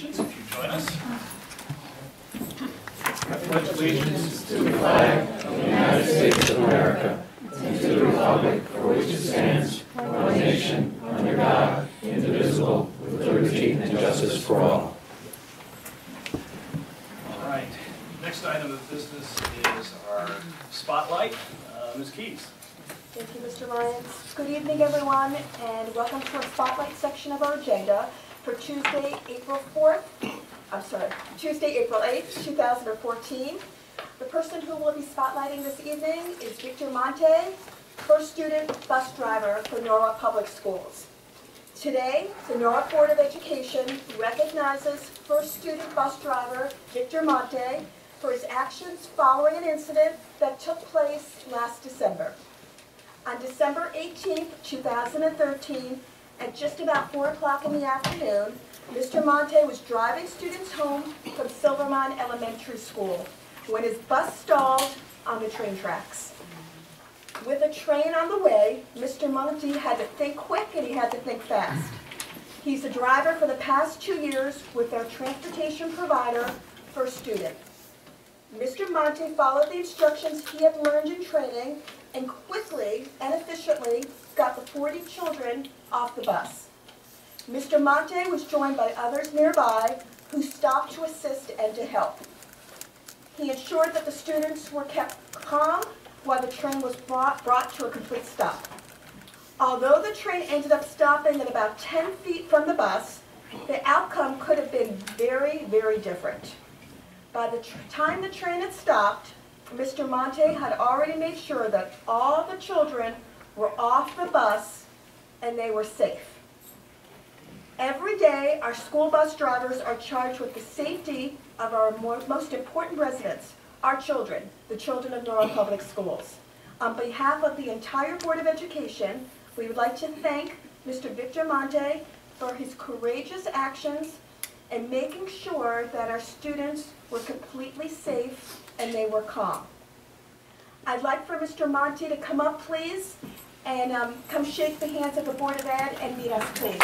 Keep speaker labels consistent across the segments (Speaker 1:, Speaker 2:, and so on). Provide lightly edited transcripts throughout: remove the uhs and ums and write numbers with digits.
Speaker 1: Allegiance, if you join us.
Speaker 2: I pledge allegiance to the flag of the United States of America and to the republic for which it stands, one nation, under God, indivisible, with liberty and justice for all.
Speaker 1: All right. Next item of business is our spotlight. Ms. Keys.
Speaker 3: Thank you, Mr. Lyons. Good evening, everyone, and welcome to our spotlight section of our agenda for Tuesday, April 8th, 2014. The person who will be spotlighting this evening is Victor Monte, first student bus driver for Norwalk Public Schools. Today, the Norwalk Board of Education recognizes first student bus driver Victor Monte for his actions following an incident that took place last December. On December 18th, 2013, at just about 4 o'clock in the afternoon, Mr. Monte was driving students home from Silvermont Elementary School when his bus stalled on the train tracks. With a train on the way, Mr. Monte had to think quick and he had to think fast. He's a driver for the past 2 years with our transportation provider, First Student. Mr. Monte followed the instructions he had learned in training and quickly and efficiently got the 40 children off the bus. Mr. Monte was joined by others nearby who stopped to assist and to help. He ensured that the students were kept calm while the train was brought to a complete stop. Although the train ended up stopping at about 10 feet from the bus, the outcome could have been very, very different. By the time the train had stopped, Mr. Monte had already made sure that all the children were off the bus and they were safe. Every day, our school bus drivers are charged with the safety of our most important residents, our children, the children of Norwalk Public Schools. On behalf of the entire Board of Education, we would like to thank Mr. Victor Monte for his courageous actions and making sure that our students were completely safe and they were calm. I'd like for Mr. Monte to come up, please, and come shake the hands of the Board of Ed and meet us, please.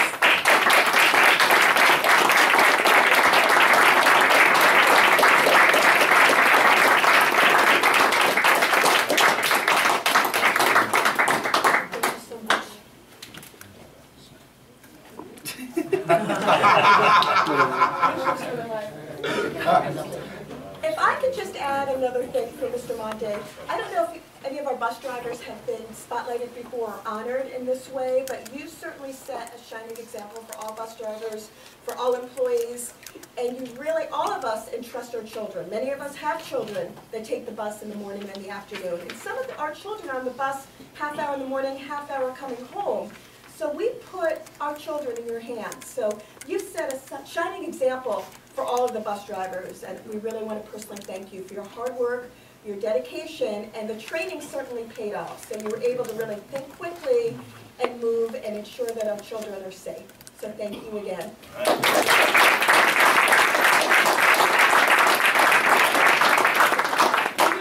Speaker 3: If I could just add another thing for Mr. Monte. I don't know if any of our bus drivers have been spotlighted before or honored in this way, but you certainly set a shining example for all bus drivers, for all employees, and you really, all of us entrust our children. Many of us have children that take the bus in the morning and the afternoon, and some of our children are on the bus half hour in the morning, half hour coming home. So we put our children in your hands. So you set a shining example for all of the bus drivers, and we really want to personally thank you for your hard work, your dedication, and the training certainly paid off. So you were able to really think quickly and move and ensure that our children are safe. So thank you again.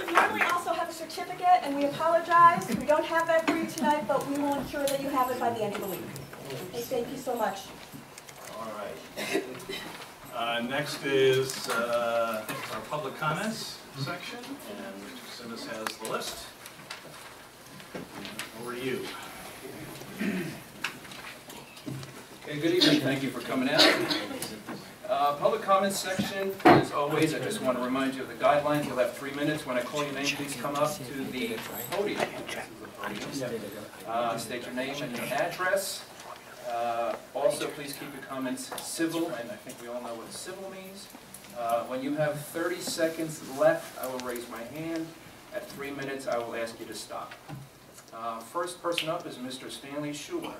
Speaker 3: We normally also have a certificate, and we apologize. We don't have that for you tonight, but we will ensure that you have it by the end of the week. And thank you so much.
Speaker 1: All right. Next is our public comments section, and Mr. Simmons has the list. Over to you.
Speaker 4: Okay, good evening. Thank you for coming out. Public comments section, as always, I just want to remind you of the guidelines. You'll have 3 minutes. When I call your name, please come up to the podium. State your name and your address. Also, please keep your comments civil, and I think we all know what civil means. When you have 30 seconds left, I will raise my hand. At 3 minutes, I will ask you to stop. First person up is Mr. Stanley Schuler.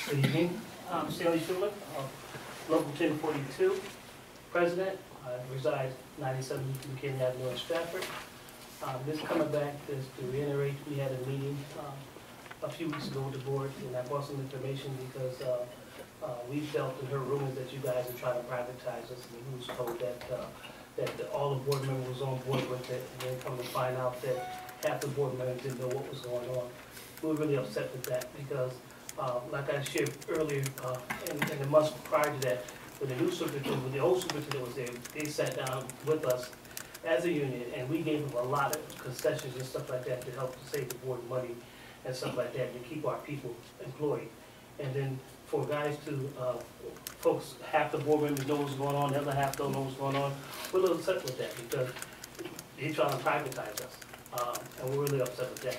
Speaker 5: Good evening. I'm Stanley Schuler, Local 1042, President. I reside 97 McKinney Avenue in Stratford. This coming back is to reiterate, we had a meeting a few weeks ago with the board, and I brought some information because we felt and heard rumors that you guys are trying to privatize us, and we was told that all the board members was on board with it, and then come to find out that half the board members didn't know what was going on. we're really upset with that because, like I shared earlier, in the months prior to that, when the new superintendent, when the old superintendent was there, they sat down with us as a union, and we gave them a lot of concessions and stuff like that to help save the board money and stuff like that, to keep our people employed. And then for guys to, folks, half the board members know what's going on, the other half don't know what's going on, we're a little upset with that because they're trying to privatize us, and we're really upset with that.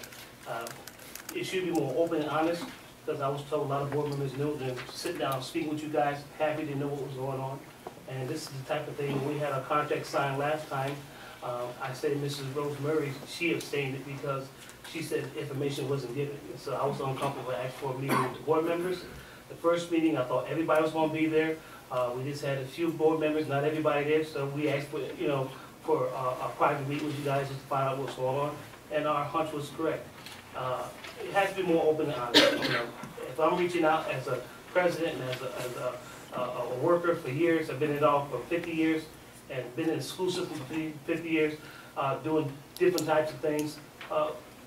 Speaker 5: It should be more open and honest, because I was told a lot of board members knew to sit down, speak with you guys, happy to know what was going on. And this is the type of thing, when we had our contract signed last time, I said Mrs. Rosemary, she abstained it because she said information wasn't given. And so I was uncomfortable to ask for a meeting with the board members. The first meeting, I thought everybody was gonna be there. We just had a few board members, not everybody there, so we asked for, for a private meeting with you guys just to find out what's going on. And our hunch was correct. It has to be more open and honest. If I'm reaching out as a president and as a worker for years, I've been in it all for 50 years, and been in the school system for 50 years, doing different types of things.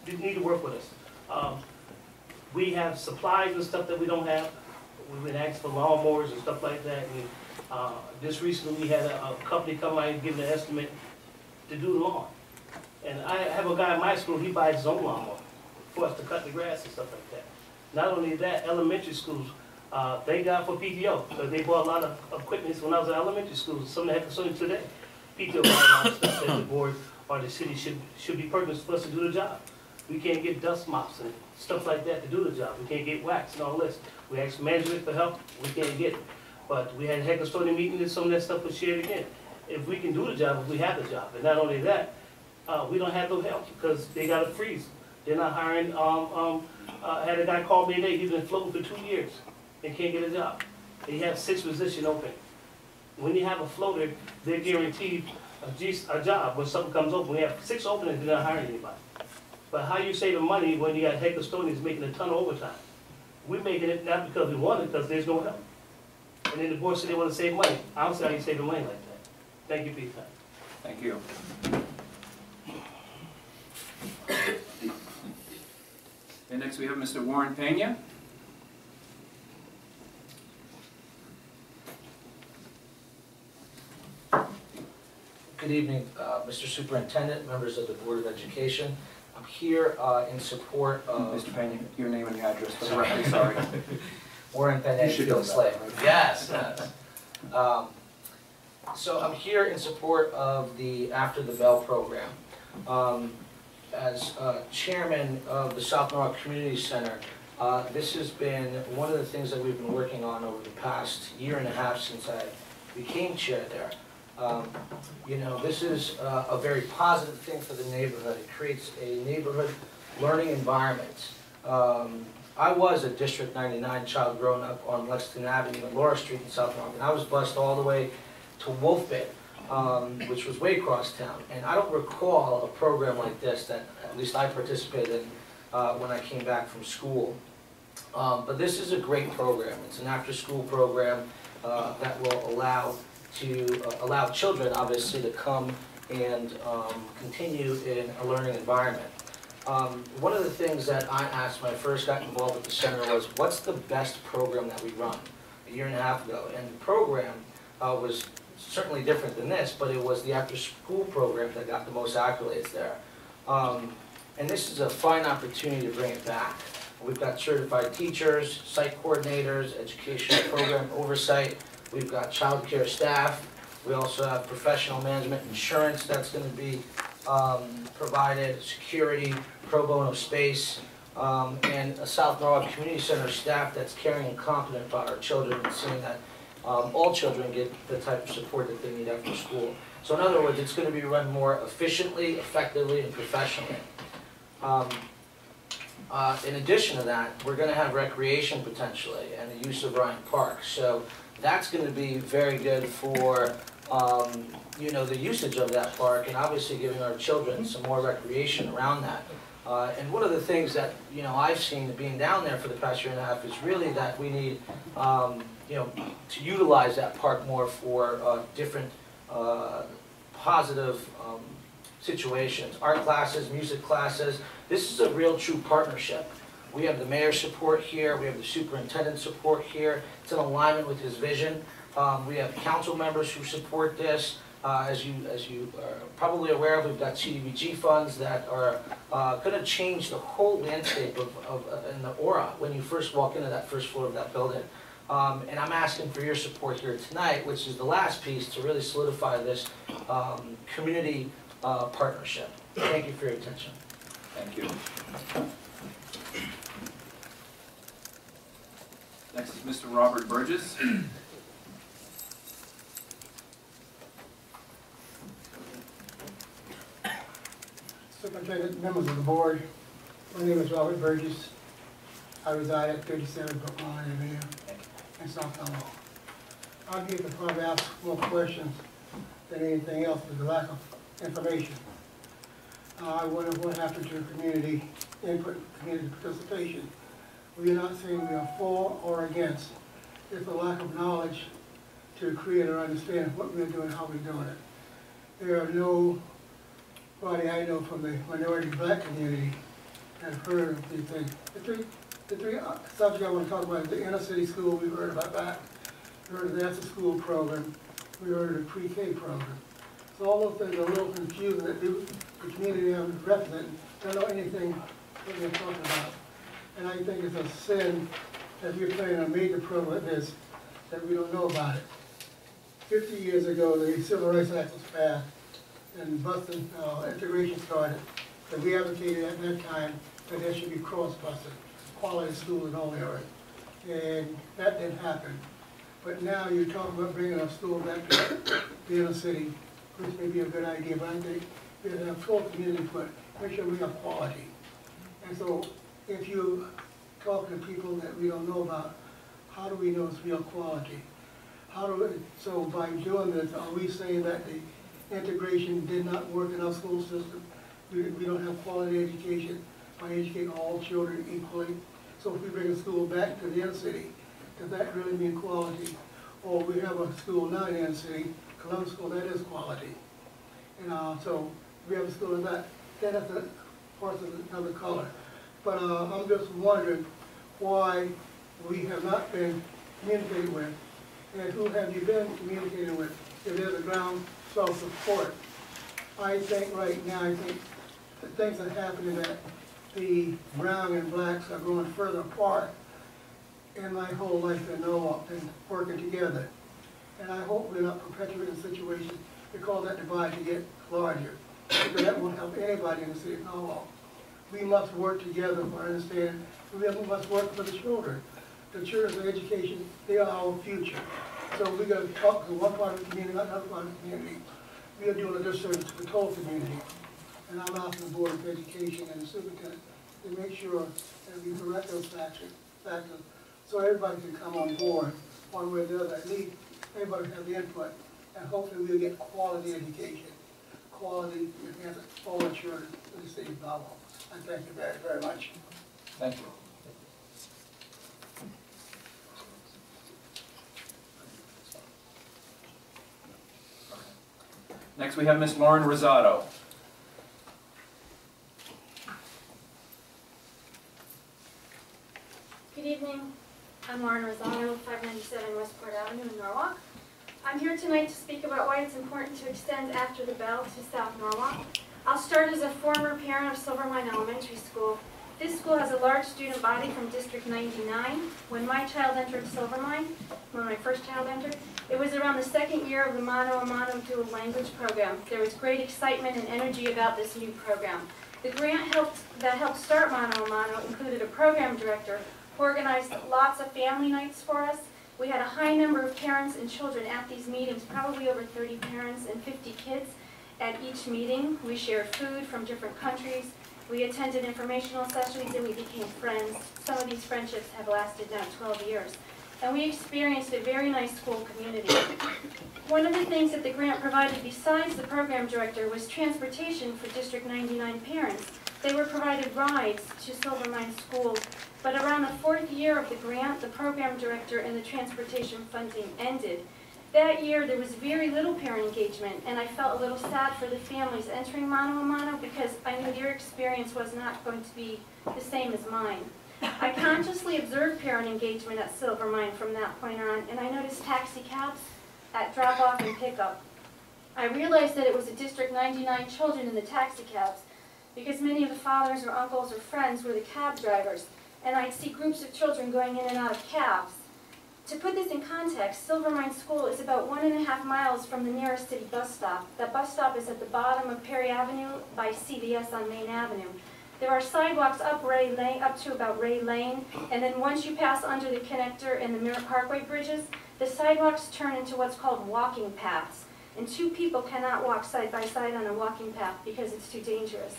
Speaker 5: You need to work with us. We have supplies and stuff that we don't have. We've been asking for lawnmowers and stuff like that. And just recently we had a company come out and give an estimate to do the lawn. And I have a guy in my school, he buys his own lawnmower for us to cut the grass and stuff like that. Not only that, elementary schools, thank God for PTO, because they bought a lot of equipment when I was in elementary school. Some of the heck is still today. PTO bought a lot of stuff that the board or the city should be purchased for us to do the job. We can't get dust mops and stuff like that to do the job. We can't get wax and all this. We asked management for help, we can't get it. But we had a heck of a custodian meeting and some of that stuff was shared again. If we can do the job, if we have the job. And not only that, we don't have no help because they got a freeze. They're not hiring, I had a guy call me today, he's been floating for 2 years and can't get a job. They have 6 positions open. When you have a floater, they're guaranteed a job when something comes open. We have 6 openings, they're not hiring anybody. But how you saving money when you got head custodians making a ton of overtime? We're making it not because we want it, because there's no help. And then the board said they want to save money. I don't see how you save the money like that. Thank you for your time.
Speaker 4: Thank you. And next we have Mr. Warren Pena.
Speaker 6: Good evening, Mr. Superintendent, members of the Board of Education. I'm here in support of...
Speaker 4: Mr. Pena, your name and address for the record, sorry.
Speaker 6: Warren Pena, Field Slave. Yes. So I'm here in support of the After the Bell program. As chairman of the South Norwalk Community Center, this has been one of the things that we've been working on over the past 1.5 years since I became chair there. This is a very positive thing for the neighborhood. It creates a neighborhood learning environment. I was a District 99 child growing up on Lexington Avenue and Laura Street in South Norwalk, and I was bused all the way to Wolf Bay, which was way across town. And I don't recall a program like this that at least I participated in when I came back from school. But this is a great program. It's an after-school program that will allow children, obviously, to come and continue in a learning environment. One of the things that I asked when I first got involved with the center was, what's the best program that we run? 1.5 years ago. And the program was certainly different than this, but it was the after-school program that got the most accolades there. And this is a fine opportunity to bring it back. We've got certified teachers, site coordinators, educational program oversight. We've got child care staff. We also have professional management insurance that's going to be provided, security, pro bono space, and a South Norwalk Community Center staff that's caring and competent about our children and seeing that all children get the type of support that they need after school. So in other words, it's going to be run more efficiently, effectively, and professionally. In addition to that, we're going to have recreation potentially and the use of Ryan Park. So that's going to be very good for the usage of that park and obviously giving our children some more recreation around that. And one of the things that I've seen being down there for the past 1.5 years is really that we need to utilize that park more for different positive situations, art classes, music classes. This is a real true partnership We have the mayor's support here, we have the superintendent's support here. It's in alignment with his vision. We have council members who support this. As you are probably aware of, we've got CDBG funds that are going to change the whole landscape and the aura when you first walk into that first floor of that building. And I'm asking for your support here tonight, which is the last piece to really solidify this community partnership. Thank you for your attention.
Speaker 4: Thank you. Next is Mr. Robert Burgess.
Speaker 7: Superintendent, members of the board, my name is Robert Burgess. I reside at 37 Brookline Avenue in South Carolina. I'm here to probably ask more questions than anything else with the lack of information. I wonder what happened to community input, community participation. We are not saying we are for or against. It's a lack of knowledge to create or understand what we're doing, how we're doing it. There are nobody I know from the minority black community has heard of these things. The three subjects I want to talk about is the inner city school, we heard about that. We heard of the after school program. We heard of the pre-K program. So all those things are a little confusing that the community I'm representing don't know anything what they're talking about. And I think it's a sin that we're planning a major program like this that we don't know about it. 50 years ago, the Civil Rights Act was passed and busing integration started. So we advocated at that time that there should be cross-busing, quality school in all areas. And that didn't happen. But now you're talking about bringing a school back to the inner city, which may be a good idea, but I think we have to have full community input, make sure we have quality. And so if you talk to people that we don't know about, how do we know it's real quality? So by doing this, are we saying that the integration did not work in our school system? We don't have quality education by educating all children equally. So if we bring a school back to the inner city, does that really mean quality? Or we have a school now in the inner city, Columbus School, that is quality. And so we have a school in that has a horse of another color. But I'm just wondering why we have not been communicated with, and who have you been communicating with if there's a ground self-support. I think right now, the things that are happening that the brown and blacks are going further apart. In my whole life in Norwalk and working together. And I hope we're not perpetuating a situation because that divide to get larger. Because that won't help anybody in the city of Norwalk. We must work together for understanding. We must work for the children. The children's education, they are our future. So we got to talk to one part of the community, not another part of the community. We are doing a disservice to the whole community. And I'm asking the Board of Education and the superintendent to make sure that we correct those factors so everybody can come on board one way or the other. At least everybody have the input, and hopefully we'll get quality education, quality enhancement for all children in the city of Norwalk. I thank you very, very much.
Speaker 4: Thank you. Next we have Ms. Lauren Rosado.
Speaker 8: Good evening. I'm Lauren Rosado, 597 Westport Avenue in Norwalk. I'm here tonight to speak about why it's important to extend After the Bell to South Norwalk. I'll start as a former parent of Silvermine Elementary School. This school has a large student body from District 99. When my child entered Silvermine, when my first child entered, it was around the second year of the Mano a Mano dual language program. There was great excitement and energy about this new program. The grant that helped start Mano a Mano included a program director who organized lots of family nights for us. We had a high number of parents and children at these meetings, probably over 30 parents and 50 kids at each meeting. We shared food from different countries. We attended informational sessions and we became friends. Some of these friendships have lasted now 12 years. And we experienced a very nice school community. One of the things that the grant provided besides the program director was transportation for District 99 parents. They were provided rides to Silvermine schools, but around the fourth year of the grant, the program director and the transportation funding ended. That year, there was very little parent engagement, and I felt a little sad for the families entering Mano a Mano because I knew their experience was not going to be the same as mine. I consciously observed parent engagement at Silvermine from that point on, and I noticed taxi cabs at drop-off and pickup. I realized that it was a District 99 children in the taxi cabs because many of the fathers or uncles or friends were the cab drivers, and I'd see groups of children going in and out of cabs. To put this in context, Silvermine School is about 1.5 miles from the nearest city bus stop. That bus stop is at the bottom of Perry Avenue by CVS on Main Avenue. There are sidewalks up Ray Lane, up to about Ray Lane, and then once you pass under the connector and the Mirror Parkway bridges, the sidewalks turn into what's called walking paths. And two people cannot walk side by side on a walking path because it's too dangerous.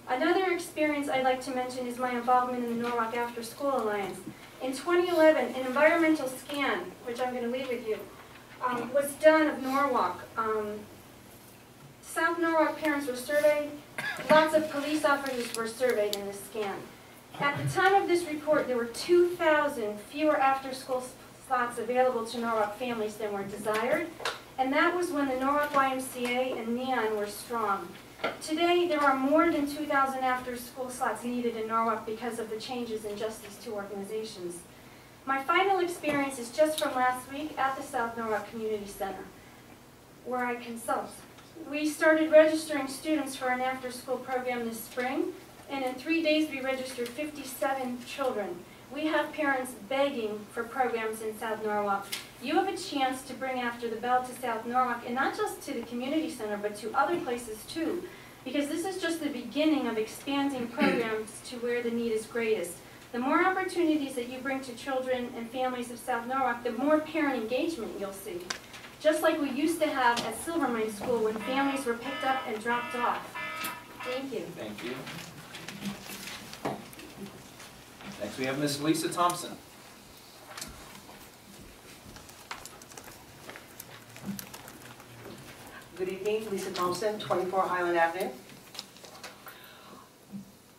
Speaker 8: Another experience I'd like to mention is my involvement in the Norwalk After School Alliance. In 2011, an environmental scan, which I'm going to leave with you, was done of Norwalk. South Norwalk parents were surveyed. Lots of police officers were surveyed in this scan. At the time of this report, there were 2,000 fewer after-school slots available to Norwalk families than were desired, and that was when the Norwalk YMCA and Neon were strong. Today, there are more than 2,000 after-school slots needed in Norwalk because of the changes in just these two organizations. My final experience is just from last week at the South Norwalk Community Center, where I consult. We started registering students for an after-school program this spring, and in 3 days we registered 57 children. We have parents begging for programs in South Norwalk. You have a chance to bring After the Bell to South Norwalk, and not just to the community center, but to other places too, because this is just the beginning of expanding programs to where the need is greatest. The more opportunities that you bring to children and families of South Norwalk, the more parent engagement you'll see. Just like we used to have at Silvermine School when families were picked up and dropped off. Thank you.
Speaker 4: Thank you. Next we have Ms. Lisa Thompson.
Speaker 9: Good evening, Lisa Thompson, 24 Highland Avenue.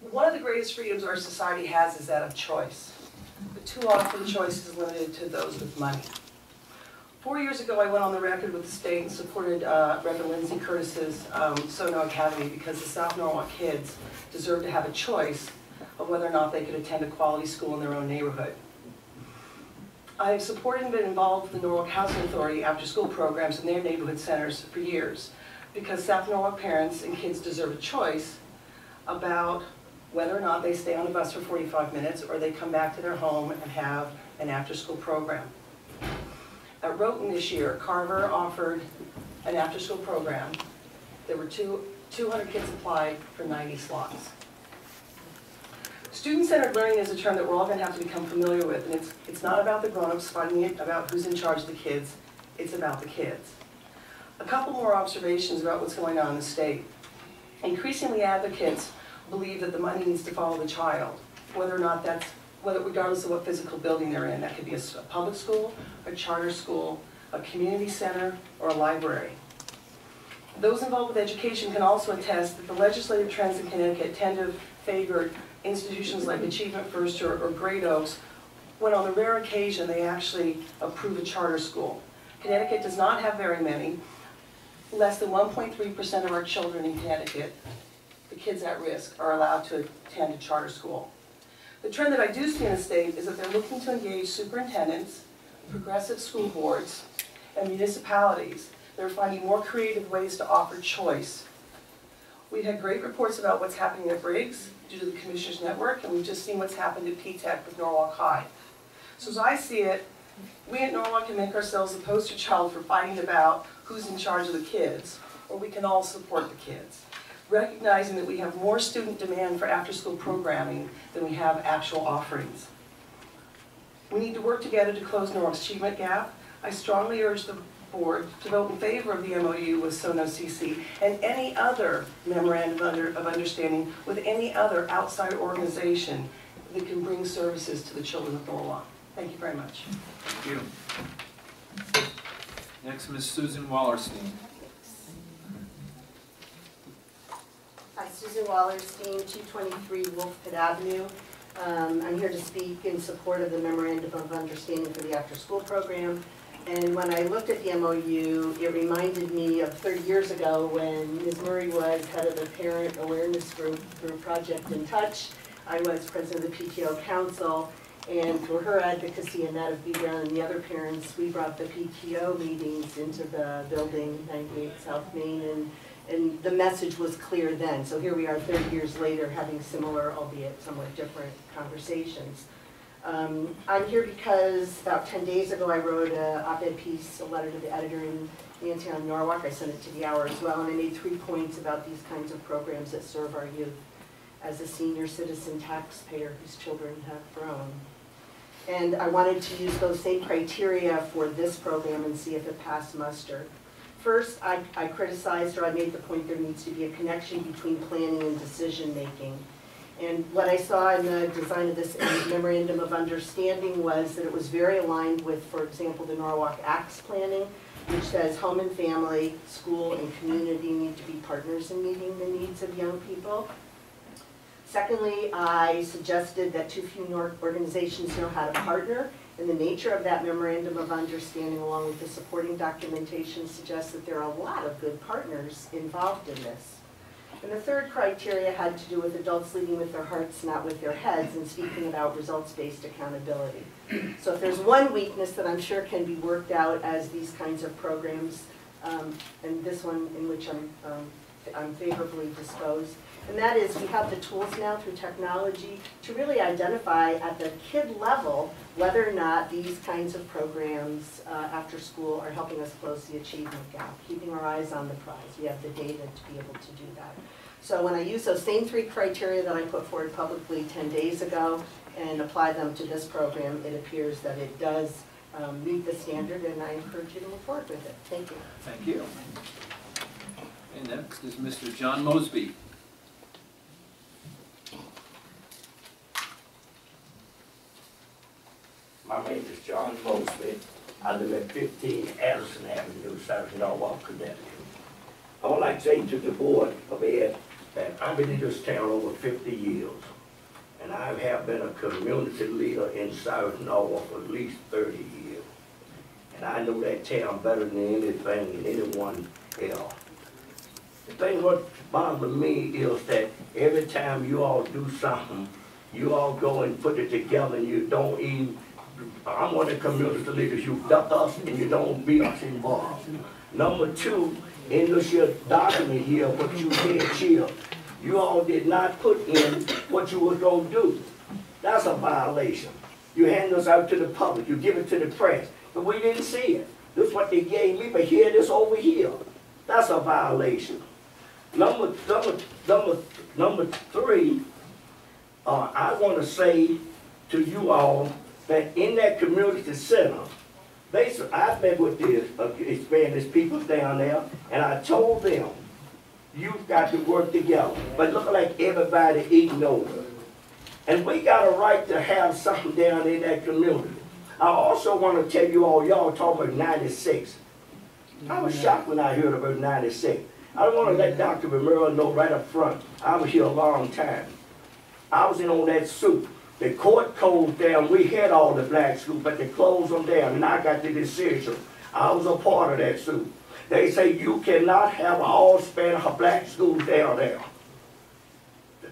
Speaker 9: One of the greatest freedoms our society has is that of choice. But too often choice is limited to those with money. 4 years ago, I went on the record with the state and supported Reverend Lindsay Curtis's Sono Academy because the South Norwalk kids deserve to have a choice of whether or not they could attend a quality school in their own neighborhood. I have supported and been involved with the Norwalk Housing Authority after-school programs in their neighborhood centers for years because South Norwalk parents and kids deserve a choice about whether or not they stay on the bus for 45 minutes or they come back to their home and have an after-school program. At Rhoton this year, Carver offered an after-school program. There were 200 kids applied for 90 slots. Student-centered learning is a term that we're all going to have to become familiar with, and it's not about the grown-ups fighting it about who's in charge of the kids, it's about the kids. A couple more observations about what's going on in the state. Increasingly, advocates believe that the money needs to follow the child, whether or not that's, regardless of what physical building they're in. That could be a public school, a charter school, a community center, or a library. Those involved with education can also attest that the legislative trends in Connecticut tend to favor institutions like Achievement First or Great Oaks, when on the rare occasion they actually approve a charter school. Connecticut does not have very many. Less than 1.3% of our children in Connecticut, the kids at risk, are allowed to attend a charter school. The trend that I do see in the state is that they're looking to engage superintendents, progressive school boards, and municipalities. They're finding more creative ways to offer choice. We've had great reports about what's happening at Briggs due to the Commissioners Network, and we've just seen what's happened at P-TECH with Norwalk High. So as I see it, we at Norwalk can make ourselves the poster child for fighting about who's in charge of the kids, or we can all support the kids, recognizing that we have more student demand for after-school programming than we have actual offerings. We need to work together to close Norwalk's achievement gap. I strongly urge the board to vote in favor of the MOU with Sono CC and any other memorandum of understanding with any other outside organization that can bring services to the children of Norwalk. Thank you very much.
Speaker 4: Thank you. Next, Ms. Susan Wallerstein.
Speaker 10: Hi, Susan Wallerstein, 223 Wolfpit Avenue. I'm here to speak in support of the Memorandum of Understanding for the After-School Program. And when I looked at the MOU, it reminded me of 30 years ago when Ms. Murray was head of the Parent Awareness Group through Project In Touch. I was president of the PTO council, and through her advocacy and that of B. Brown and the other parents, we brought the PTO meetings into the building, 98 South Main, and the message was clear then. So here we are 30 years later having similar, albeit somewhat different, conversations. I'm here because about 10 days ago I wrote an op-ed piece, a letter to the editor in Yantian, Norwalk. I sent it to the Hour as well, and I made 3 points about these kinds of programs that serve our youth as a senior citizen taxpayer whose children have grown. And I wanted to use those same criteria for this program and see if it passed muster. First, I criticized, or I made the point there needs to be a connection between planning and decision making. And what I saw in the design of this memorandum of understanding was that it was very aligned with, for example, the Norwalk Acts planning, which says home and family, school and community need to be partners in meeting the needs of young people. Secondly, I suggested that too few organizations know how to partner, and the nature of that memorandum of understanding along with the supporting documentation suggests that there are a lot of good partners involved in this. And the third criteria had to do with adults leading with their hearts, not with their heads, and speaking about results-based accountability. So if there's one weakness that I'm sure can be worked out as these kinds of programs, and this one in which I'm favorably disposed, and that is we have the tools now through technology to really identify at the kid level whether or not these kinds of programs after school are helping us close the achievement gap, keeping our eyes on the prize. We have the data to be able to do that. So when I use those same 3 criteria that I put forward publicly 10 days ago and apply them to this program, it appears that it does meet the standard, and I encourage you to move forward with it. Thank you.
Speaker 4: Thank you. And next is Mr. John Mosby.
Speaker 11: My name is John Mosby. I live at 15 Addison Avenue, South Norwalk, Connecticut. I would like to say to the Board of Ed that I've been in this town over 50 years, and I have been a community leader in South Norwalk for at least 30 years. And I know that town better than anything and anyone else. The thing what bothers me is that every time you all do something, you all go and put it together and you don't even, I'm one of the community leaders, you duck us and you don't be us involved. Number 2, in this here document here, what you did here, you all did not put in what you were going to do. That's a violation. You hand this out to the public, you give it to the press, but we didn't see it. This is what they gave me, but here it is over here. That's a violation. Number 3, I want to say to you all that in that community center, I met with the Spanish people down there, and I told them, you've got to work together. But look like everybody ignored it. And we got a right to have something down in that community. I also want to tell you all, y'all talking about 96. I was shocked when I heard about 96. I want to let Dr. Romero know right up front, I was here a long time. I was in on that suit. The court closed down. We had all the black schools, but they closed them down, and I got the decision. I was a part of that suit. They say you cannot have all Spanish or black schools down there.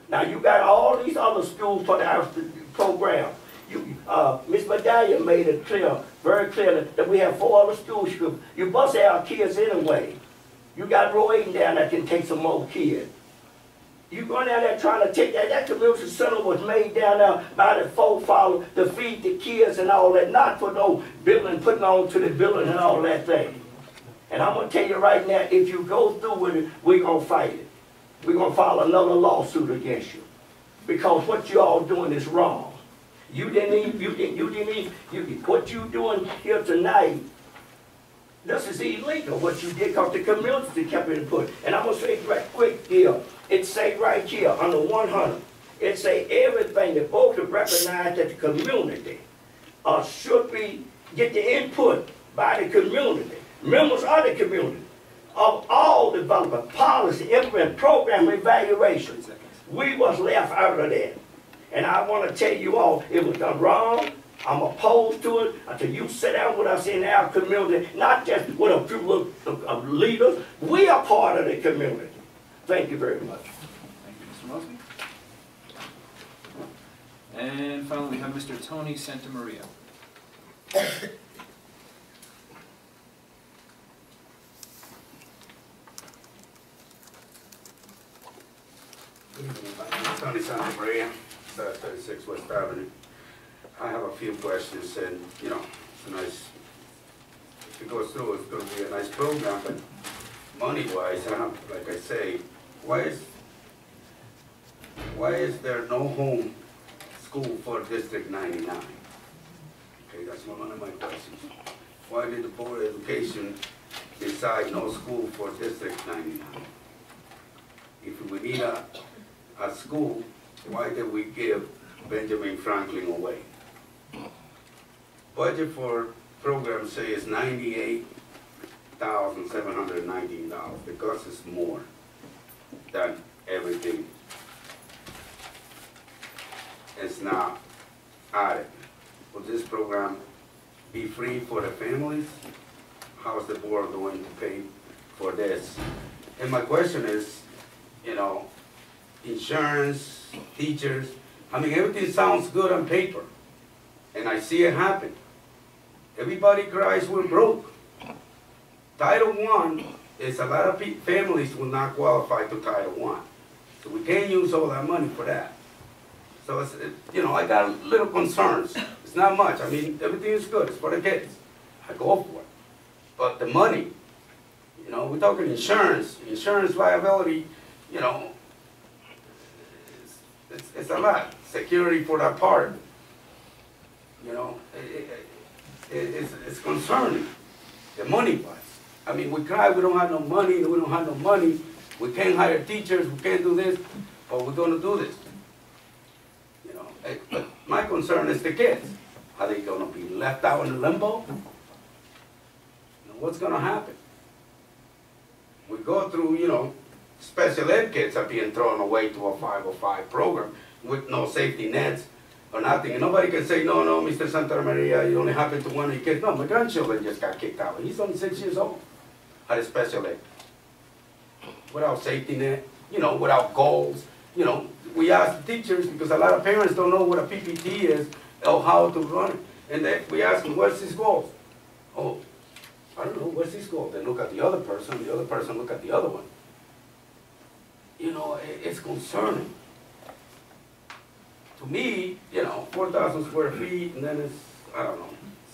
Speaker 11: Now you got all these other schools for the program. Ms. Medallion made it clear, very clear, that we have 4 other schools. You bust our kids anyway. You got Roy Aiden down there that can take some more kids. You going down there trying to take that community center was made down there by the folk follow to feed the kids and all that, not for no building, putting on to the building and all that thing. And I'm going to tell you right now, if you go through with it, we're going to fight it. We're going to file another lawsuit against you. Because what you all doing is wrong. What you doing here tonight, this is illegal, what you did, because the community kept it put. And I'm going to say right quick here, it say right here, under 100, it say everything that both should recognize that the community should get the input by the community. Members of the community, of all development, policy, implement, program, evaluation. We was left out of that. And I want to tell you all, it was done wrong. I'm opposed to it until you sit down with us in our community, not just with a few of leaders. We are part of the community. Thank you very much.
Speaker 4: Thank you, Mr. Mosby. And finally, we have Mr. Tony Santamaria.
Speaker 12: Good evening, my name is Tony Santamaria, 36 West Avenue. I have a few questions, and you know, it's a nice, if it goes through, it's going to be a nice program, but money-wise, like I say, why is there no home school for District 99? Okay, that's one of my questions. Why did the Board of Education decide no school for District 99? If we need a school, why did we give Benjamin Franklin away? Budget for program say is $98,719. The cost is more than everything. It's not added. Will this program be free for the families? How is the board going to pay for this? And my question is, you know, insurance, teachers, I mean, everything sounds good on paper, and I see it happen. Everybody cries we're broke. Title I is a lot of families will not qualify to Title I. So we can't use all that money for that. So, it's, you know, I got little concerns. It's not much. I mean, everything is good. It's for the kids. I go for it. But the money, you know, we're talking insurance liability, you know, it's a lot. Security for that part, you know, it's concerning. The money-wise. I mean, we cry we don't have no money, we can't hire teachers, we can't do this, but we're going to do this. You know, but my concern is the kids. Are they going to be left out in limbo? You know, what's going to happen? We go through, you know, special ed kids are being thrown away to a 505 program with no safety nets or nothing. And nobody can say, no, Mr. Santamaria, you only happened to one of your kids. No, my grandchildren just got kicked out. He's only 6 years old at a special ed. Without safety net, you know, without goals. You know, we ask the teachers, because a lot of parents don't know what a PPT is or how to run it. And then we ask them, what's his goals? Oh, I don't know, what's his goal? They look at the other person look at the other one. You know, it's concerning. To me, you know, 4,000 square feet, and then it's, I don't know,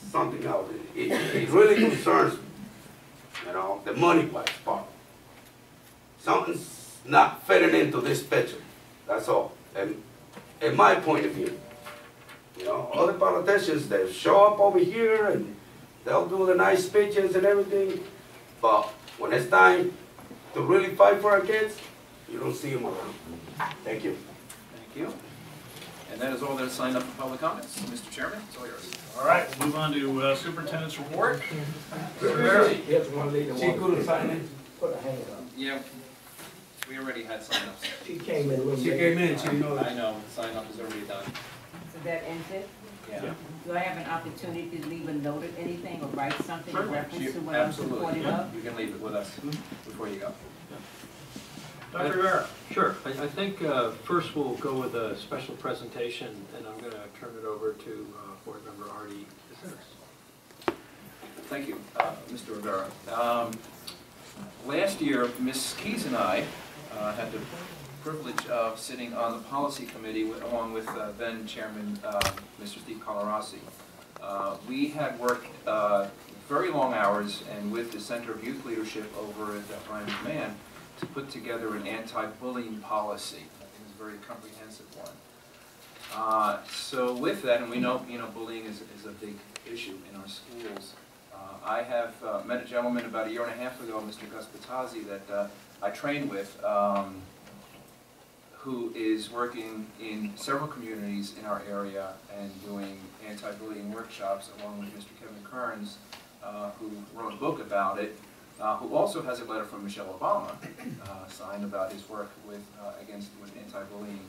Speaker 12: something else. It really concerns me, you know, the money-wise part. Something's not fitting into this picture, that's all. And in my point of view, you know, other politicians, they show up over here and they'll do the nice speeches and everything, but when it's time to really fight for our kids, you don't see them around. Thank you.
Speaker 4: Thank you. And that is all that is signed up for public comments. Mr. Chairman, it's all yours.
Speaker 1: All right, we'll move on to superintendent's report.
Speaker 4: Yeah, we already had sign-ups.
Speaker 6: She came in.
Speaker 12: She came in, she knows.
Speaker 4: I know, sign-up is already done.
Speaker 13: So that ends it?
Speaker 4: Yeah.
Speaker 13: Do I have an opportunity to leave a note or anything, or write something in
Speaker 4: Sure.
Speaker 13: reference to what I'm supportive of?
Speaker 4: You can leave it with us before you go.
Speaker 1: Dr. Rivera.
Speaker 2: Sure. I think first we'll go with a special presentation, and I'm going to turn it over to Board Member Artie Caceres.
Speaker 4: Thank you, Mr. Rivera. Last year, Ms. Keys and I had the privilege of sitting on the policy committee along with then Chairman Mr. Steve Colarossi. We had worked very long hours and with the Center of Youth Leadership over at Brian McMahon to put together an anti-bullying policy. I think it's a very comprehensive one. So with that, and we know, bullying is a big issue in our schools. I have met a gentleman about a year and a half ago, Mr. Gus Patazzi, that I trained with, who is working in several communities in our area and doing anti-bullying workshops along with Mr. Kevin Kearns, who wrote a book about it, who also has a letter from Michelle Obama signed about his work with anti-bullying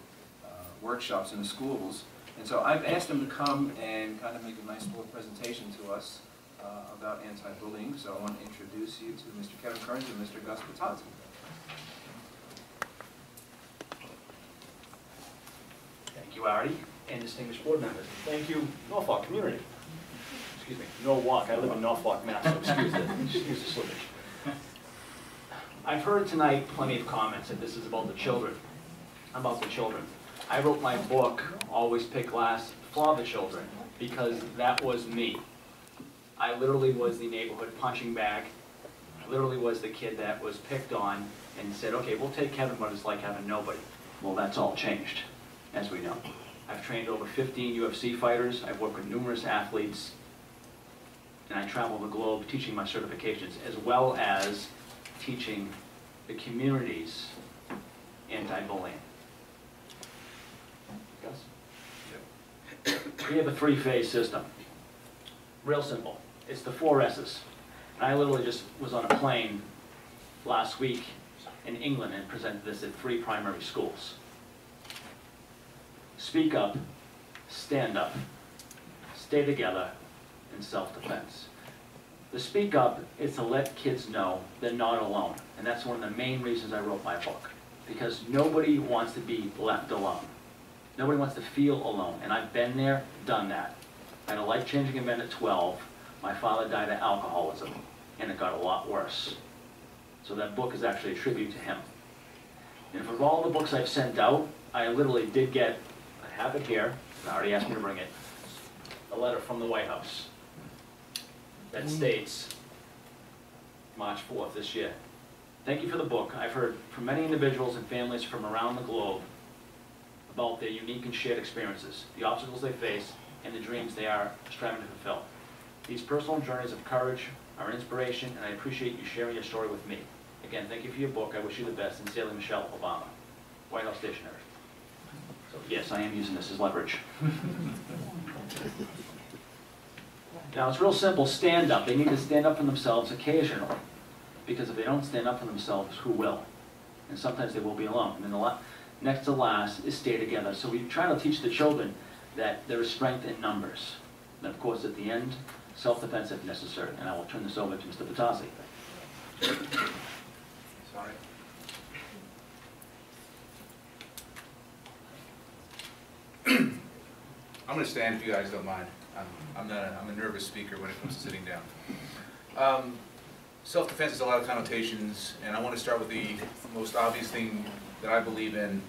Speaker 4: workshops in the schools. And so I've asked him to come and kind of make a nice little presentation to us about anti-bullying. So I want to introduce you to Mr. Kevin Kearns and Mr. Gus Patazzi.
Speaker 14: Thank you, Artie. and distinguished board members. Thank you, Norfolk community. Excuse me, Norwalk, I live in Norfolk, Mass, so excuse the slippage. I've heard tonight plenty of comments that this is about the children, I wrote my book, Always Pick Last, for the children, because that was me. I literally was the neighborhood punching bag. I literally was the kid that was picked on and said, okay, we'll take Kevin, but it's like having nobody. Well, that's all changed, as we know. I've trained over 15 UFC fighters, I've worked with numerous athletes, and I travel the globe teaching my certifications, as well as teaching the communities anti-bullying. Gus? We have a three-phase system. Real simple. It's the 4 S's. And I literally just was on a plane last week in England and presented this at 3 primary schools. Speak up, stand up, stay together, and self-defense. The speak up is to let kids know they're not alone. And that's one of the main reasons I wrote my book. Because nobody wants to be left alone. Nobody wants to feel alone. And I've been there, done that. I had a life-changing event at 12. My father died of alcoholism, and it got a lot worse. So that book is actually a tribute to him. And for all the books I've sent out, I literally did get, I have it here, I already asked me to bring it, a letter from the White House that states, March 4th this year, thank you for the book. I've heard from many individuals and families from around the globe about their unique and shared experiences, the obstacles they face, and the dreams they are striving to fulfill. These personal journeys of courage are an inspiration, and I appreciate you sharing your story with me. Again, thank you for your book. I wish you the best. Sincerely, Michelle Obama, White House Stationery. So yes, I am using this as leverage. Now, it's real simple. Stand up. They need to stand up for themselves occasionally, because if they don't stand up for themselves, who will? And sometimes they will be alone. And then next to last is stay together. So we try to teach the children that there is strength in numbers. And of course, at the end, self-defense if necessary. And I will turn this over to Mr. Patasi.
Speaker 15: Sorry. I'm going to stand if you guys don't mind. I'm a nervous speaker when it comes to sitting down. Self-defense has a lot of connotations, and I want to start with the most obvious thing that I believe in,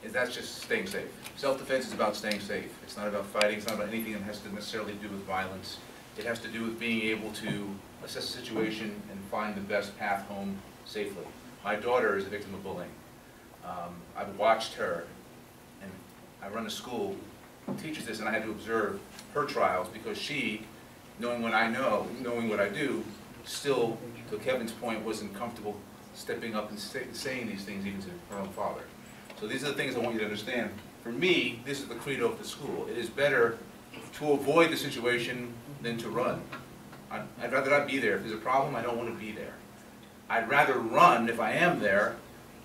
Speaker 15: is that's just staying safe. Self-defense is about staying safe. It's not about fighting. It's not about anything that has to necessarily do with violence. It has to do with being able to assess a situation and find the best path home safely. My daughter is a victim of bullying. I've watched her, and I run a school that teaches this, and I had to observe her trials because she, knowing what I know, knowing what I do, still, to Kevin's point, wasn't comfortable stepping up and saying these things even to her own father. So these are the things I want you to understand. For me, this is the credo of the school. It is better to avoid the situation than to run. I'd rather not be there. If there's a problem, I don't want to be there. I'd rather run if I am there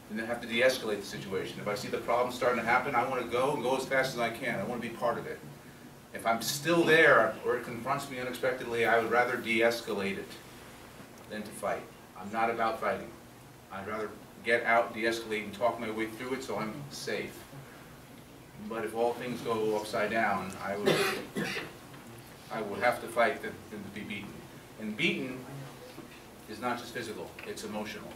Speaker 15: than to have to de-escalate the situation. If I see the problem starting to happen, I want to go and go as fast as I can. I want to be part of it. If I'm still there or it confronts me unexpectedly, I would rather de-escalate it than to fight. I'm not about fighting. I'd rather get out, de-escalate, and talk my way through it so I'm safe. But if all things go upside down, I would have to fight than to be beaten. And beaten is not just physical, it's emotional.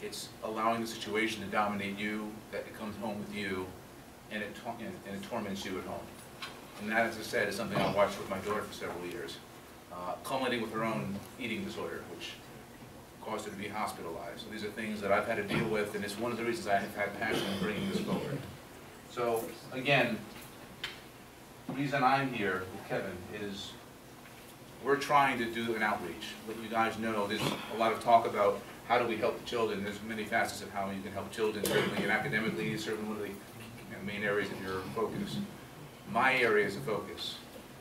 Speaker 15: It's allowing the situation to dominate you, that it comes home with you, and it torments you at home. And that, as I said, is something I watched with my daughter for several years, culminating with her own eating disorder, which caused her to be hospitalized. So these are things that I've had to deal with, and it's one of the reasons I have had passion in bringing this forward. So, again, the reason I'm here with Kevin is we're trying to do an outreach. Let you guys know there's a lot of talk about how do we help the children. There's many facets of how you can help children, certainly and academically, is certainly one of the main areas of your focus. My areas of focus,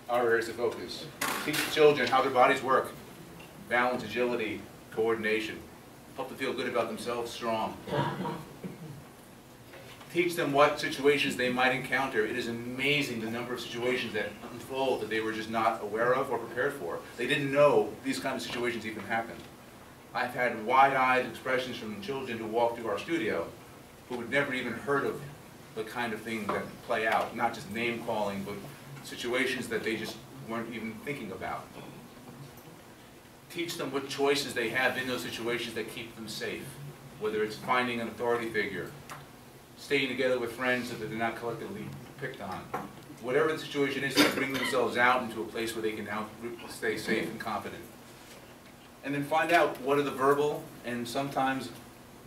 Speaker 15: our areas of focus, teach the children how their bodies work, balance, agility, coordination, help them feel good about themselves, strong. Teach them what situations they might encounter. It is amazing the number of situations that unfold that they were just not aware of or prepared for. They didn't know these kinds of situations even happened. I've had wide-eyed expressions from children who walk through our studio who had never even heard of the kind of thing that play out, not just name calling, but situations that they just weren't even thinking about. Teach them what choices they have in those situations that keep them safe, whether it's finding an authority figure, staying together with friends so that they're not collectively picked on. Whatever the situation is, to bring themselves out into a place where they can now stay safe and confident. And then find out what are the verbal and sometimes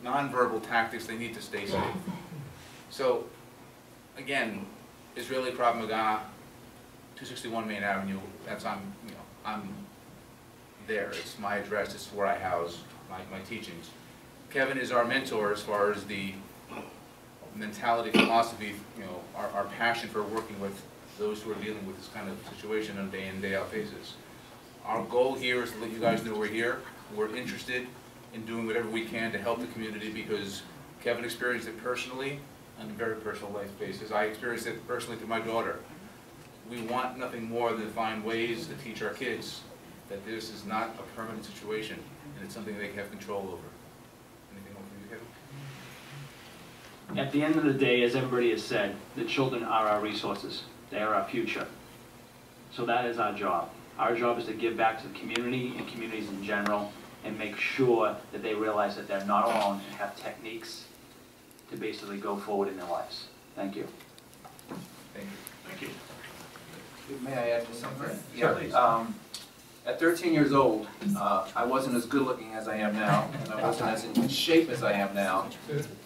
Speaker 15: non-verbal tactics they need to stay safe. So, again, Israeli Krav Maga, 261 Main Avenue, that's I'm there. It's my address, it's where I house my teachings. Kevin is our mentor as far as the mentality, philosophy, our passion for working with those who are dealing with this kind of situation on a day in, day out basis. Our goal here is to let you guys know we're here. We're interested in doing whatever we can to help the community because Kevin experienced it personally on a very personal life basis. I experienced it personally through my daughter. We want nothing more than to find ways to teach our kids that this is not a permanent situation and it's something they can have control over. Anything more from you, Kevin?
Speaker 14: At the end of the day, as everybody has said, the children are our resources. They are our future. So that is our job. Our job is to give back to the community and communities in general and make sure that they realize that they're not alone and have techniques to basically go forward in their lives. Thank you.
Speaker 15: Thank you.
Speaker 1: Thank you.
Speaker 4: May I add just something?
Speaker 1: Sure, please.
Speaker 4: At 13 years old, I wasn't as good looking as I am now, and I wasn't as in shape as I am now.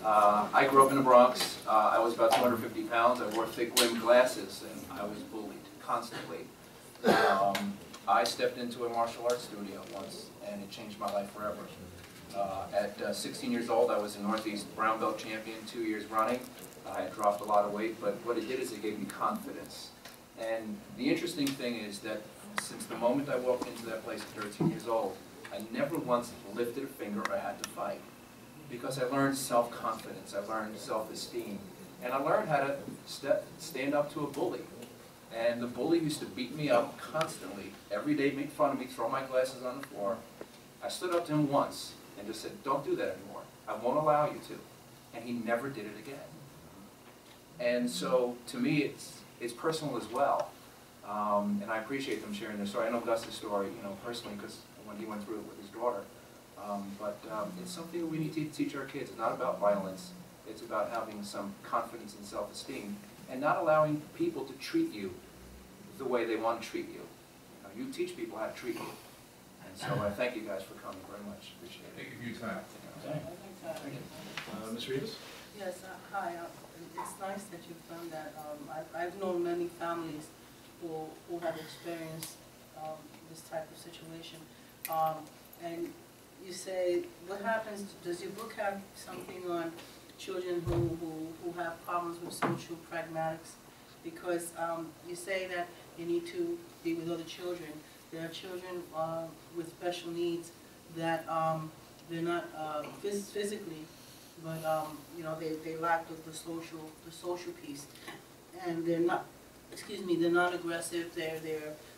Speaker 4: I grew up in the Bronx. I was about 250 pounds. I wore thick rimmed glasses, and I was bullied constantly. I stepped into a martial arts studio once, and it changed my life forever. At 16 years old, I was a Northeast brown belt champion 2 years running. I had dropped a lot of weight, but what it did is it gave me confidence. And the interesting thing is that since the moment I walked into that place at 13 years old, I never once lifted a finger or had to fight. Because I learned self-confidence, I learned self-esteem, and I learned how to stand up to a bully. And the bully used to beat me up constantly, every day make fun of me, throw my glasses on the floor. I stood up to him once and just said, don't do that anymore. I won't allow you to. And he never did it again. And so, to me, it's personal as well. And I appreciate them sharing their story. I know Gus's story, personally, because when he went through it with his daughter. But it's something we need to teach our kids. It's not about violence. It's about having some confidence and self-esteem and not allowing people to treat you the way they want to treat you. You teach people how to treat you. And so I thank you guys for coming very much. Appreciate it.
Speaker 15: Thank you for your time.
Speaker 1: Thank you. Ms. Rivas?
Speaker 16: Yes, hi. It's nice that you've done that. I've known many families who have experienced this type of situation. And you say, what happens, does your book have something on children who have problems with social pragmatics? Because you say that you need to be with other children. There are children with special needs that they're not physically, but they lack the social piece, and they're not. Excuse me, they're not aggressive.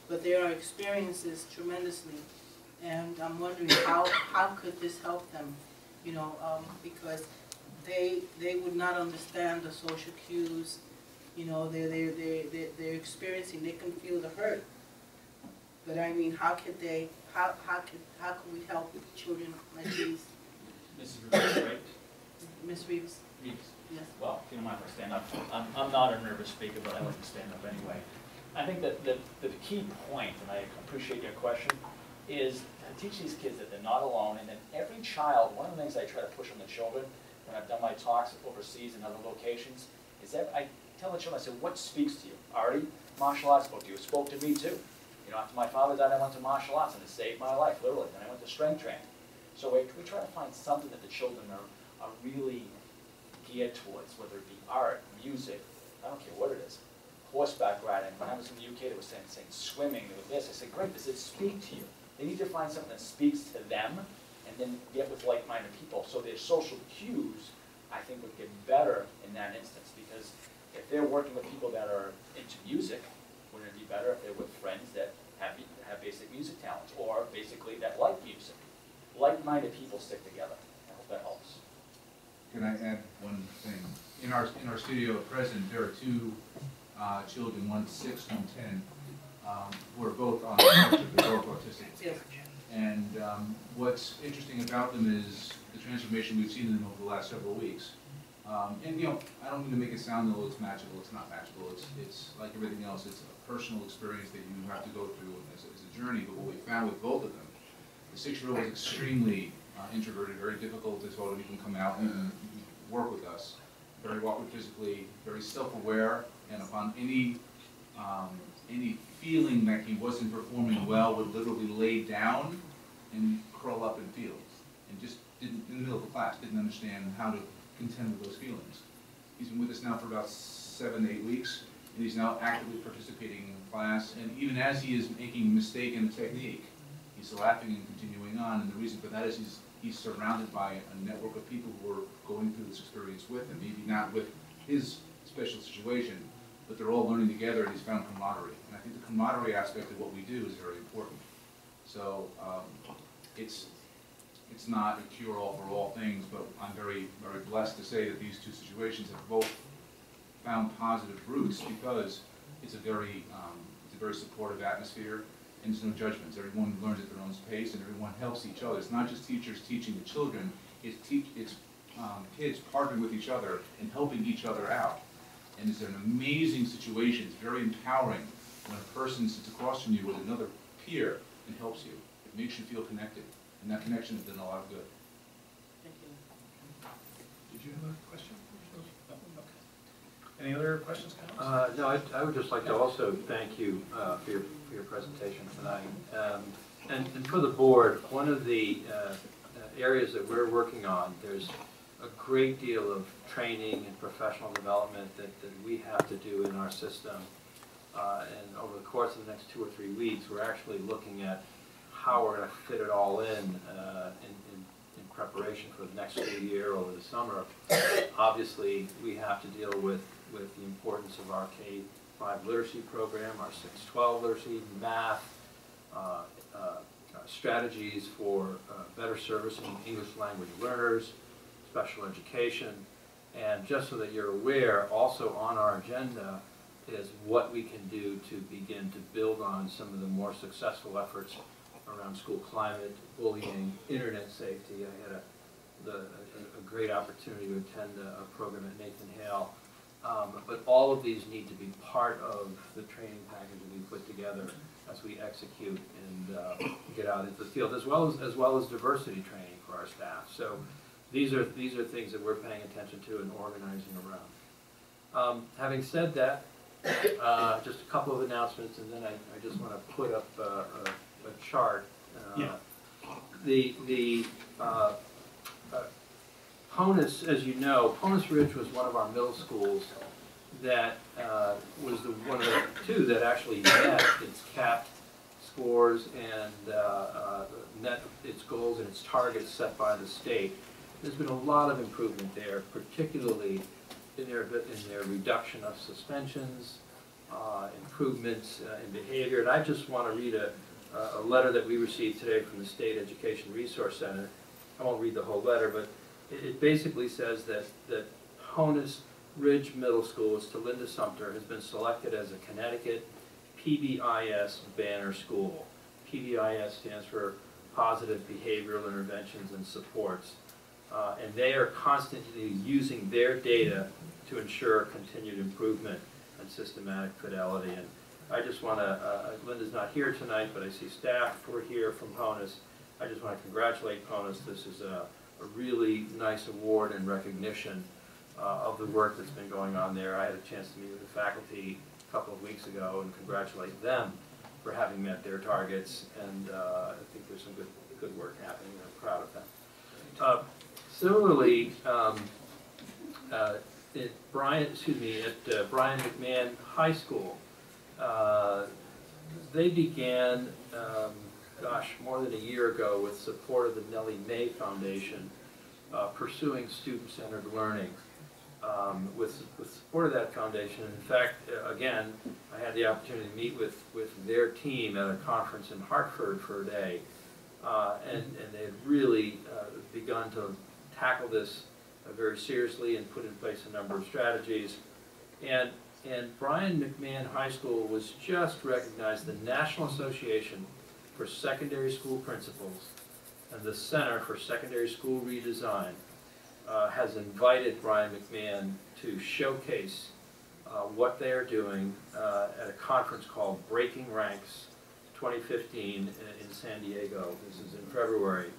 Speaker 16: But there are experiences tremendously, and I'm wondering how could this help them? Because they would not understand the social cues. They're experiencing. They can feel the hurt. But I mean, how could we help children like these?
Speaker 17: Mrs. Rivas, right?
Speaker 16: Ms. Reeves.
Speaker 17: Reeves.
Speaker 16: Yes.
Speaker 17: Well, if you don't mind if I stand up. I'm not a nervous speaker, but I like to stand up anyway. I think that the key point, and I appreciate your question, is to teach these kids that they're not alone, and that every child, one of the things I try to push on the children when I've done my talks overseas and other locations, is that I tell the children, I say, what speaks to you? Already, martial arts spoke to you. It spoke to me too. After my father died, I went to martial arts, and it saved my life, literally. And I went to strength training. So we try to find something that the children are really geared towards, whether it be art, music, I don't care what it is. Horseback riding. When I was in the UK, they were saying swimming, there was this. I said, great, does it speak to you? They need to find something that speaks to them, and then get with like-minded people. So their social cues, I think, would get better in that instance, because if they're working with people that are into music, wouldn't it be better if they're with friends that have basic music talents, or basically that like music? Like-minded people stick together. I hope that helps.
Speaker 15: Can I add one thing? In our our studio at present, there are two children, one's 6, one's 10, who are both on the spectrum, they're both autistic.
Speaker 16: Yes.
Speaker 15: And what's interesting about them is the transformation we've seen in them over the last several weeks. And you know, I don't mean to make it sound though it's magical. It's not magical. It's like everything else. It's a personal experience that you have to go through as a journey. But what we found with both of them, the 6-year-old was extremely introverted, very difficult to sort of even come out and even work with us. Very awkward physically, very self-aware, and upon any feeling that he wasn't performing well, would literally lay down and curl up in fields, and just didn't, in the middle of the class, didn't understand how to contend with those feelings. He's been with us now for about 7 to 8 weeks, and he's now actively participating in class, and even as he is making a mistake in the technique, he's laughing and continuing on, and the reason for that is he's surrounded by a network of people who are going through this experience with him, maybe not with his special situation, but they're all learning together, and he's found camaraderie. And I think the camaraderie aspect of what we do is very important. So it's not a cure-all for all things, but I'm very, very blessed to say that these two situations have both found positive roots because it's a very supportive atmosphere, and there's no judgments. Everyone learns at their own pace, and everyone helps each other. It's not just teachers teaching the children, it's kids partnering with each other and helping each other out. And it's an amazing situation. It's very empowering when a person sits across from you with another peer and helps you. It makes you feel connected. And that connection has done a lot of good.
Speaker 16: Thank you.
Speaker 1: Did you have a question? No? Okay. Any other questions, comments?
Speaker 2: No, I would just like to also thank you for your presentation tonight. And for the board, one of the areas that we're working on, there's a great deal of training and professional development that we have to do in our system. And over the course of the next 2 or 3 weeks, we're actually looking at how we're going to fit it all in preparation for the next school year over the summer. Obviously, we have to deal with the importance of our K-5 literacy program, our 6-12 literacy, math, strategies for better servicing English language learners, special education, and just so that you're aware, also on our agenda is what we can do to begin to build on some of the more successful efforts around school climate, bullying, internet safety. I had a great opportunity to attend a program at Nathan Hale. But all of these need to be part of the training package that we put together as we execute and get out into the field, as well as diversity training for our staff. So these are things that we're paying attention to and organizing around. Having said that, just a couple of announcements, and then I just want to put up a chart. Ponus, as you know, Ponus Ridge was one of our middle schools that was one of the 2 that actually met its capped scores and met its goals and its targets set by the state. There's been a lot of improvement there, particularly in their reduction of suspensions, improvements in behavior. And I just want to read a letter that we received today from the State Education Resource Center. I won't read the whole letter, but it basically says that Ponus Ridge Middle School, to Linda Sumter, has been selected as a Connecticut PBIS banner school. PBIS stands for Positive Behavioral Interventions and Supports. And they are constantly using their data to ensure continued improvement and systematic fidelity. And I just want to, Linda's not here tonight, but I see staff who are here from Ponus. I just want to congratulate Ponus. This is a really nice award and recognition of the work that's been going on there. I had a chance to meet with the faculty a couple of weeks ago and congratulate them for having met their targets, and I think there's some good work happening. I'm proud of them. Similarly, at Bryan McMahon High School, they began, more than a year ago with support of the Nellie Mae Foundation, pursuing student-centered learning. With support of that foundation, in fact, again, I had the opportunity to meet with their team at a conference in Hartford for a day, and they had really begun to tackle this very seriously and put in place a number of strategies. And Brian McMahon High School was just recognized, the National Association for Secondary School Principals and the Center for Secondary School Redesign has invited Brian McMahon to showcase what they're doing at a conference called Breaking Ranks 2015 in San Diego. This is in February.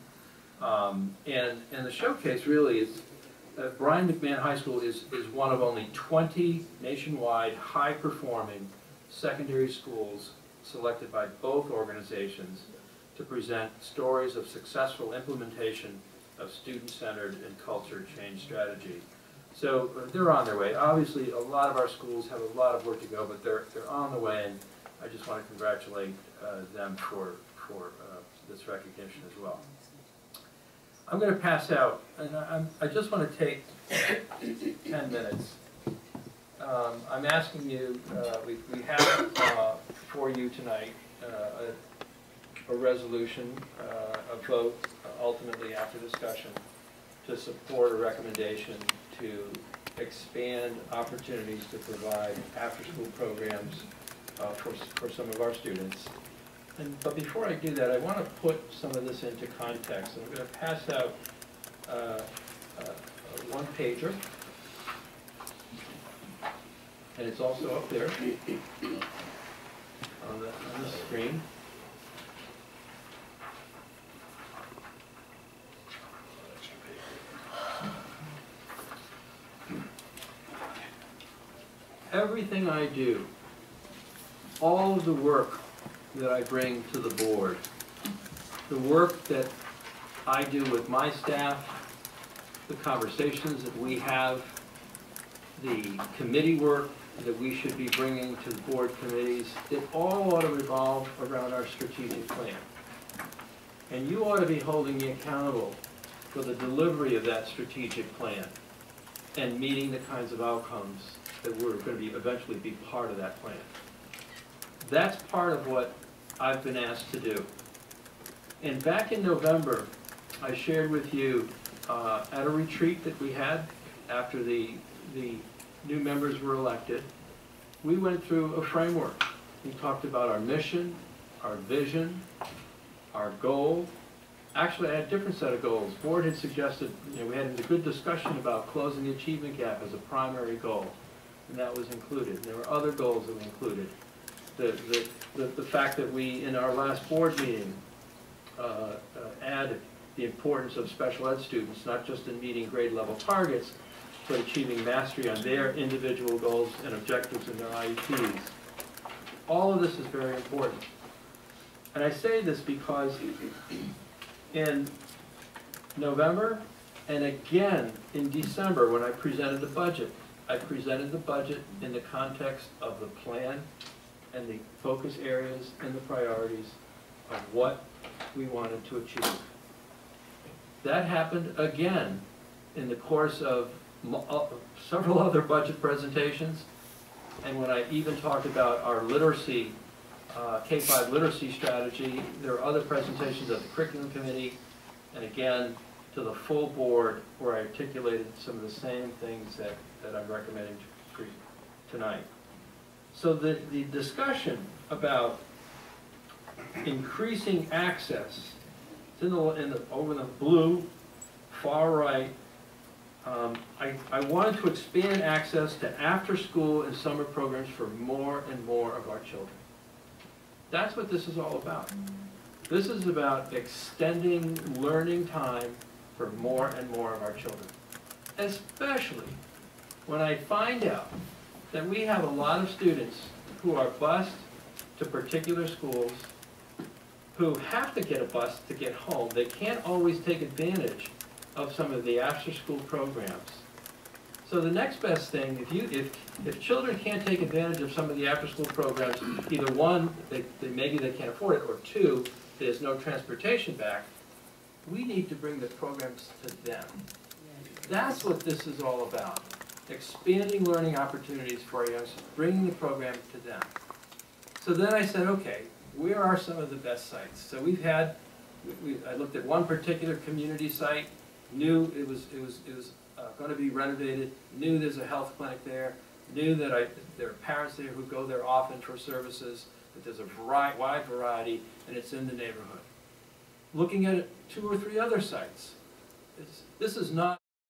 Speaker 2: And the showcase really is, Brian McMahon High School is one of only 20 nationwide high-performing secondary schools selected by both organizations to present stories of successful implementation of student-centered and culture change strategy. So they're on their way. Obviously, a lot of our schools have a lot of work to go, but they're on the way, and I just want to congratulate them for this recognition as well. I'm going to pass out, and I just want to take 10 minutes. I'm asking you, we have for you tonight a resolution, a vote, ultimately after discussion, to support a recommendation to expand opportunities to provide after-school programs for some of our students. But before I do that, I want to put some of this into context. And I'm going to pass out a one-pager, and it's also up there on the screen. Everything I do, all of the work that I bring to the board, the work that I do with my staff, the conversations that we have, the committee work that we should be bringing to the board committees, it all ought to revolve around our strategic plan. And you ought to be holding me accountable for the delivery of that strategic plan and meeting the kinds of outcomes that we're going to eventually be part of that plan. That's part of what I've been asked to do. And back in November, I shared with you at a retreat that we had after the new members were elected, we went through a framework. We talked about our mission, our vision, our goal. Actually, I had a different set of goals. The board had suggested, we had a good discussion about closing the achievement gap as a primary goal, and that was included. And there were other goals that we included. The fact that we, in our last board meeting, added the importance of special ed students, not just in meeting grade level targets, but achieving mastery on their individual goals and objectives in their IEPs. All of this is very important. And I say this because in November and again in December when I presented the budget in the context of the plan and the focus areas and the priorities of what we wanted to achieve. That happened again in the course of several other budget presentations, and when I even talked about our literacy, K-5 literacy strategy, there are other presentations at the curriculum committee, and again to the full board where I articulated some of the same things that I'm recommending tonight. So the discussion about increasing access, it's over in the blue, far right. I wanted to expand access to after-school and summer programs for more and more of our children. That's what this is all about. This is about extending learning time for more and more of our children. Especially when I find out that we have a lot of students who are bused to particular schools, who have to get a bus to get home. They can't always take advantage of some of the after-school programs. So the next best thing, if children can't take advantage of some of the after-school programs, either one, maybe they can't afford it, or two, there's no transportation back, we need to bring the programs to them. That's what this is all about. Expanding learning opportunities for our youngsters, bringing the program to them. So then I said, okay, where are some of the best sites? So I looked at one particular community site, knew it was
Speaker 18: going to be renovated, knew there's a health clinic there, knew that there are parents there who go there often for services, that there's a wide variety, and it's in the neighborhood. Looking at 2 or 3 other sites, this is not